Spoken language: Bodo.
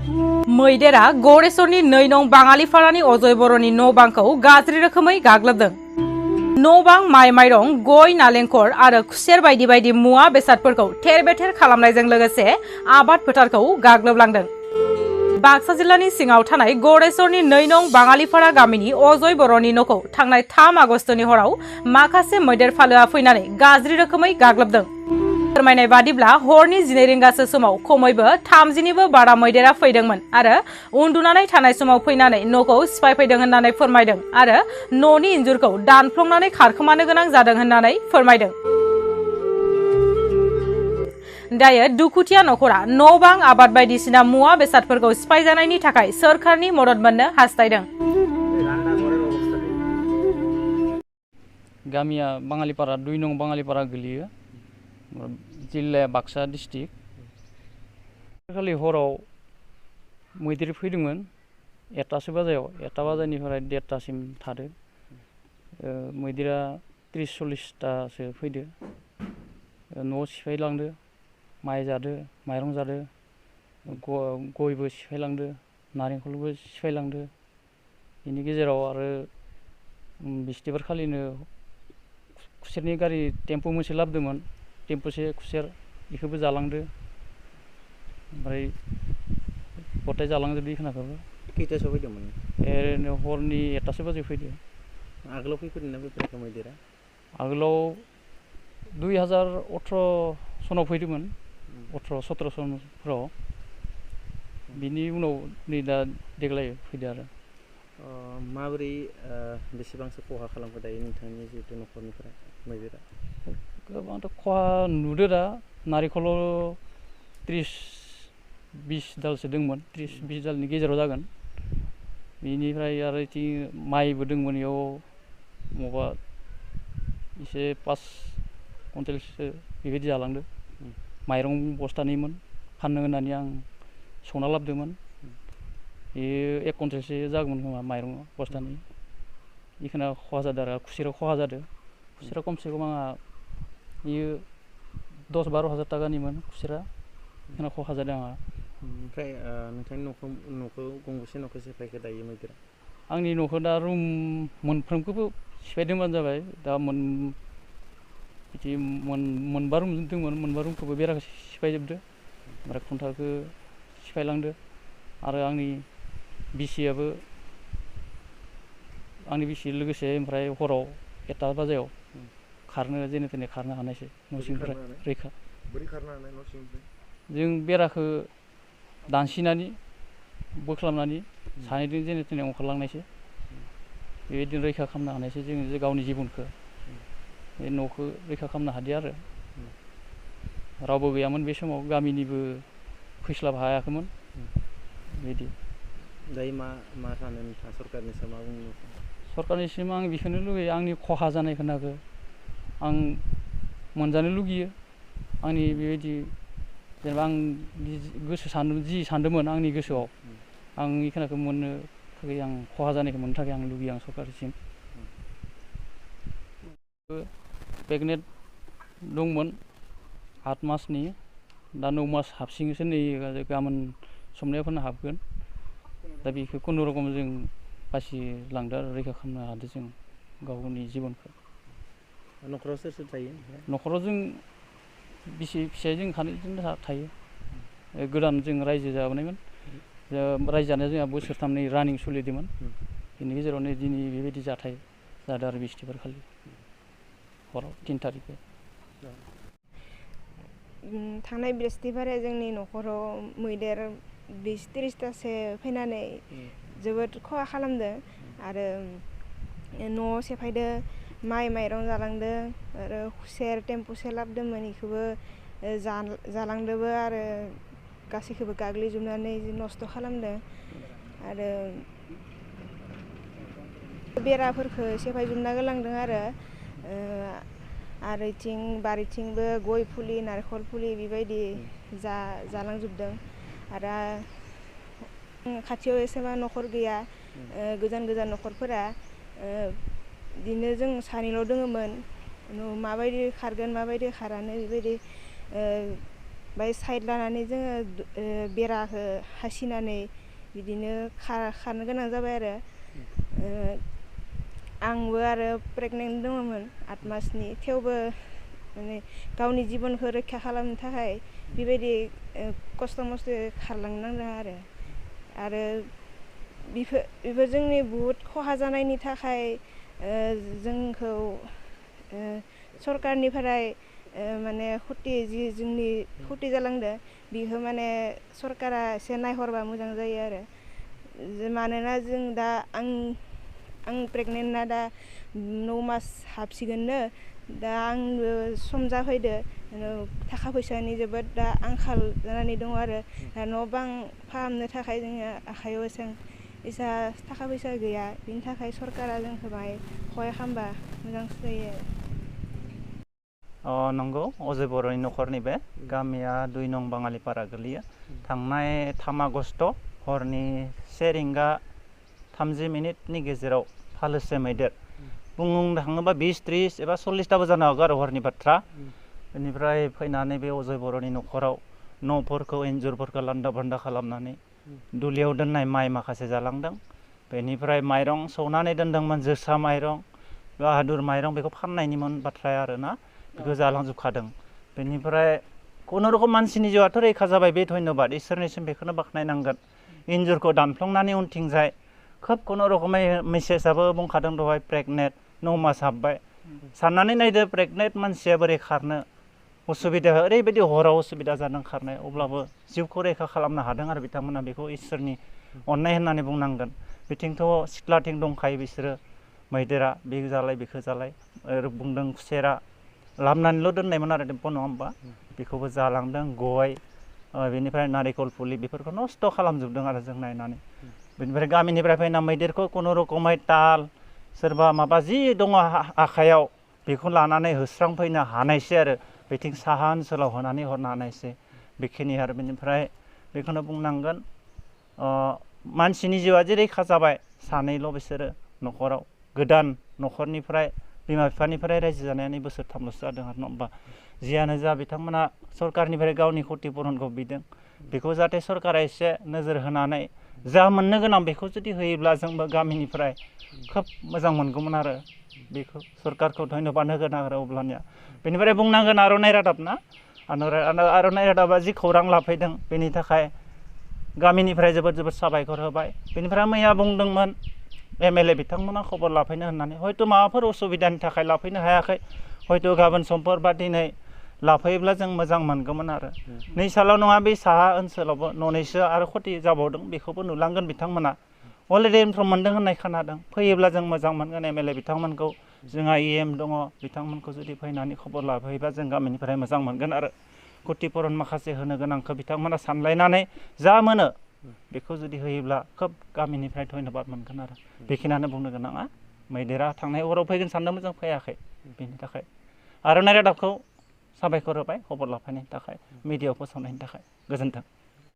मैदेरा गरेस्वरनि 2 नं बाङालिपारानि अजय बर'नि न' बांखौ गाज्रि रोखोमै गाग्लोबदों। न' बां, माइ माइरं, गय, नालेंखर आरो खुसेर बायदि बायदि मुवा बेसादफोरखौ थेर-बेथेर खालामनायजों लोगोसे आबाद फोथारखौ गाग्लोबलांदों। बाक्सा जिल्लानि सिङाव थानाय गरेस्वरनि 2 नं बाङालिपारा गामिनि अजय बर'नि न'खौ थांनाय 3 आगस्तनि हराव माखासे मैदेर फालोआ फैनानै गाज्रि रोखोमै गाग्लोबदों। फोरमायनाय बादिब्ला हरनि 12 रिंगासो समाव खमैबो 30निबो बारा मैदेरा फैदोंमोन आरो उन्दुनानै थानाय समाव फैनानै न'खौ सिफायफैदों होननानै फोरमायदों आरो न'नि इन्जुरखौ दानफ्लंनानै खारखोमानो गोनां जादों होननानै फोरमायदों। दायो दुखुथिया नखरा न' बां, आबाद बायदिसिना मुवा बेसादफोरखौ सिफायजानायनि थाखाय सोरखारनि मदद मोननो हास्थायदों। गामिया बाङालिपारा 2 नं बाङालिपारा गोलैयो। जिल्लाया बाक्सा डिस्ट्रिक्ट। खालि हराव मैदेर फैदोंमोन 1टासो बाजायाव, 1टा बाजानिफ्राय 1:30सिम थादो। मैदेरा 30-40टासो फैदो। न' सिफायलांदो, माइ जादो, माइरं जादो, गयबो सिफायलांदो, नारेंखलबो सिफायलांदो। बेनि गेजेराव आरो बिस्थिबार खालिनो खुसेरनि गारि टेम्पो मोनसे लाबोदोंमोन, टेम्पोसे खुसेर बेखौबो जालांदो। ओमफ्राय गथाय जालांजोबदो बेखिनिखौबो। खैथासोआव फैदोंमोन? ओरैनो हरनि 1टासो बाजियाव फैदो। आगोलाव फैफेरदोंना फैफेराखै मैदेरा? आगोलाव 2018 सनाव फैदोंमोन, 18-17 सनफोराव। बिनि उनाव नै दा देग्लाय फैदो आरो। माबोरै बेसेबांसो खहा खालामखो दायो नोंथांनि जिहेतु न'खरनिफ्राय मैदेरा? गोबांथ' खहा नुदो दा। नारेंखलाव 30-20 दालसो दंमोन, 30-20 दालनि गेजेराव जागोन। बेनिफ्राय आरो इथिं माइबो दंमोन, बेयाव माबा एसे 5 कुइन्टेलसो बेबायदि जालांदो। माइरं बस्थानैमोन, फाननो होननानै आं सौना लाबोदोंमोन। बेयो 1 कुइन्टेलसो जागौमोन खोमा माइरं बस्थानै। बेखिना खहा जादों आरो खुसेराव खहा जादों। खुसेरा खमसे खम आंहा बेयो 10-12 हाजार टाकानिमोन खुसेरा। बेखिना खहा जादों आंहा। ओमफ्राय नोंथांनि न'खौ गंबेसे न'खौ सिफायखो दायो मैदेरा? आंनि न'खौ दा रुम मोनफ्रोमखौबो सिफायदोंबानो जाबाय। दा बिदि मोनबा रुम दंमोन, मोनबा रुमखौबो बेराखौ सिफायजोबदो। ओमफ्राय खुन्थाखौ सिफायलांदो। आरो आंनि बिसियाबो लोगोसे ओमफ्राय हराव 1टा बाजायाव खारनो जेने थेने खारनो हानायसै न' सिंनिफ्राय रैखा। बोरै खारनो हानाय न' सिंनिफ्राय? जों बेराखौ दानसिनानै बोख्लाबनानै सानैजों जेने थेने ओंखारलांनायसै। बेबायदिनो रैखा खालामनो हानायसै जोङो गावनि जिबनखौ। बे न'खौ रैखा खालामनो हादों आरो। रावबो गैयामोन बे समाव, गामिनिबो फैस्लाब हायाखैमोन बिदि। दायो मा सानो नोंथाङा सरकारनिसिम मा बुंनो? सरकारनिसिम आं बेखौनो लुगैयो, आंनि खहा जानाय खिनिखौ आं मोनजानो लुगैयो। आंनि बेबायदि जेनेबा आं जि सानदोंमोन आंनि गोसोआव, आं बेखिनिखौ मोननो थाखाय आं खहा जानायखौ मोननो थाखाय आं लुगैयो आं सरकारनिसिम। प्रेगनेन्ट दंमोन 8 मासनि, दा 9 मास हाबसिगोनसो नै गाबोन समनियाफोरनो हाबगोन। दा बेखौ खुनुरखम जों बासिलांदो आरो रैखा खालामनो हादों जों गावनि जिबनखौ। न'खराव सोर सोर थायो? न'खराव जों बिसि फिसाय जों सानैजोंनो थायो। गोदान जों रायजो जाबोनायमोन। रायजो जानाया जोंहा बोसोरथामनि रानिं सोलिदोंमोन। बेनि गेजेरावनो दिनै बेबायदि जाथाय जादों आरो बिस्थिबार खालि हराव 3 थारिखै। थांनाय बृहस्पतिबारै जोंनि न'खराव मैदेर 20-30टासो फैनानै जोबोद खहा खालामदों आरो न' सेफायदों, माइ माइरं जालांदों आरो खुसेर टेम्पोसे लाबोदोंमोन बेखौबो जालांदोंबो आरो गासैखौबो गाग्लिजोबनानै नस्थ' खालामदों। आरो बेराफोरखौ सेफायजोबना गालांदों आरो इथिं बारिथिंबो गय फुलि, नारेंखल फुलि बेबायदि जालांजोबदों। आरो खाथियाव एसेबां न'खर गैया, गोजान गोजान न'खरफोरा। बिदिनो जों सानैल' दङमोन। माबायदि खारगोन माबायदि खारानो बेबायदि ओमफ्राय साइड लानानै जोङो बेराखौ हासिनानै बिदिनो खारनो गोनां जाबाय आरो आंबो आरो प्रेगनेन्ट दङमोन 8 मासनि थेवबो माने गावनि जिबनखौ रैखा खालामनो थाखाय बेबायदि खस्थ' मस्थ'यै खारलांनो नांदों आरो बेफोर जोंनि बुहुत खहा जानायनि थाखाय जोंखौ सरकारनिफ्राय माने जि जोंनि खथि जालांदो बेखौ माने सरकारा एसे नायहरबा मोजां जायो आरो मानोना जों दा आं प्रेगनेन्टना दा 9 मास हाबसिगोननो दा आंबो सम जाफैदो थाखा फैसानि जोबोद दा आंखाल जानानै दङ आरो दा न' बां फाहामनो थाखाय जोङो आखाइयाव एसा थाखा फैसा गैया बिनि थाखाय सरकारा जोंखौ बाहाय सहाय खालामबा मोजांसो जायो नंगौ अजय बर'नि न'खरनि बे गामिया 2 नं बाङालिपारा गोलैयो थांनाय 3 आगस्ट हरनि 1 रिंगा 30 मिनिटनि गेजेराव फालोसे मैदेर बुंनो थाङोबा 20-30 एबा 40टाबो जानो हागौ आरो हरनि बाथ्रा बेनिफ्राय फैनानै बे अजय बर'नि न'खराव न'फोरखौ इन्जुरफोरखौ लान्दा बान्दा खालामनानै दुलियाव दोननाय माइ माखासे जालांदों बेनिफ्राय माइरं सौनानै दोनदोंमोन जोसा माइरं बाहादुर माइरं बेखौ फाननायनिमोन बाथ्राया आरोना बेखौ जालांजोबखादों बेनिफ्राय खुनुरुखुम मानसिनि जिउआथ' रैखा जाबाय बे धन्यबाद इसोरनिसिम बेखौनो बाख्नायनांगोन इन्जुरखौ दानफ्लंनानै उनथिंजाय खोब खुनुरुखुमै मेसेजाबो बुंखादों दहाय प्रेगनेन्ट 9 मास हाबबाय साननानै नायदो प्रेगनेन्ट मानसिया बोरै खारनो उसुबिदा ओरैबायदि हराव उसुबिदा जादों खारनाय अब्लाबो जिउखौ रैखा खालामनो हादों आरो बिथांमोना बेखौ इसोरनि अननाय होननानै बुंनांगोन बिथिंथ' सिख्लाथिं दंखायो बिसोरो मैदेरा बे जालाय बेखौ जालाय बुंदों खुसेरा लामनानैल' दोननायमोन आरो टेम्प' नङा होमबा बेखौबो जालांदों गय बेनिफ्राय नारिखल फुलि बेफोरखौ नस्थ' खालामजोबदों आरो जों नायनानै बेनिफ्राय गामिनिफ्राय फैना मैदेरखौ खुनुरुखुमै ताल सोरबा माबा जि दङ आखाइयाव बेखौ लानानै होस्रांफैनो हानायसै आरो बेथिं साहा ओनसोलाव होनानै हरनो हानायसै बेखिनि आरो बेनिफ्राय बेखौनो बुंनांगोन मानसिनि जिउआ जे रैखा जाबाय सानैल' बिसोरो न'खराव गोदान न'खरनिफ्राय बिमा बिफानिफ्राय रायजो जानायानो बोसोरथामल'सो जादों आरो नङा होमबा जियानो जा बिथांमोना सरकारनिफ्राय गावनि क्षतिपुरनखौ बिदों बेखौ जाहाथे सरकारा एसे नोजोर होनानै जा मोननो गोनां बेखौ जुदि होयोब्ला जोंबो गामिनिफ्राय खोब मोजां मोनगौमोन आरो बेखौ सरकारखौ धन्यबाद होगोन आरो अब्लानिया बेनिफ्राय बुंनांगोन आर'नाइ रादाब ना आर'नाइ रादाबा जि खौरां लाफैदों बेनि थाखाय गामिनिफ्राय जोबोद साबायखर होबाय बेनिफ्राय मैया बुंदोंमोन MLA बिथांमोना खबर लाफैनो होननानै हयथ' माबाफोर उसुबिदानि थाखाय लाफैनो हायाखै हयथ' गाबोन समफोर बा दिनै लाफैयोब्ला जों मोजां मोनगौमोन आरो नैसालाव नङा बे साहा ओनसोलावबो न'नैसो आरो खथि जाबावदों बेखौबो नुलांगोन बिथांमोना अलरेडि इनफर्म मोनदों होननाय खोनादों फैयोब्ला जों मोजां मोनगोन MLA बिथांमोनखौ जोंहा EM दङ बिथांमोनखौ जुदि फैनानै खबर लाफैयोबा जों गामिनिफ्राय मोजां मोनगोन आरो क्षतिपुरन माखासे होनो गोनांखौ बिथांमोना सानलायनानै जा मोनो बेखौ जुदि होयोब्ला खोब गामिनिफ्राय धन्यबाद मोनगोन आरो बेखिनियानो बुंनो गोनाङा मैदेरा थांनाय हराव फैगोन सानदोंमोन जों फैयाखै बेनि थाखाय आर'नाइ रादाबखौ साबायखर होबाय खबर लाफैनायनि थाखाय मिडियायाव फोसावनायनि थाखाय गोजोन्थों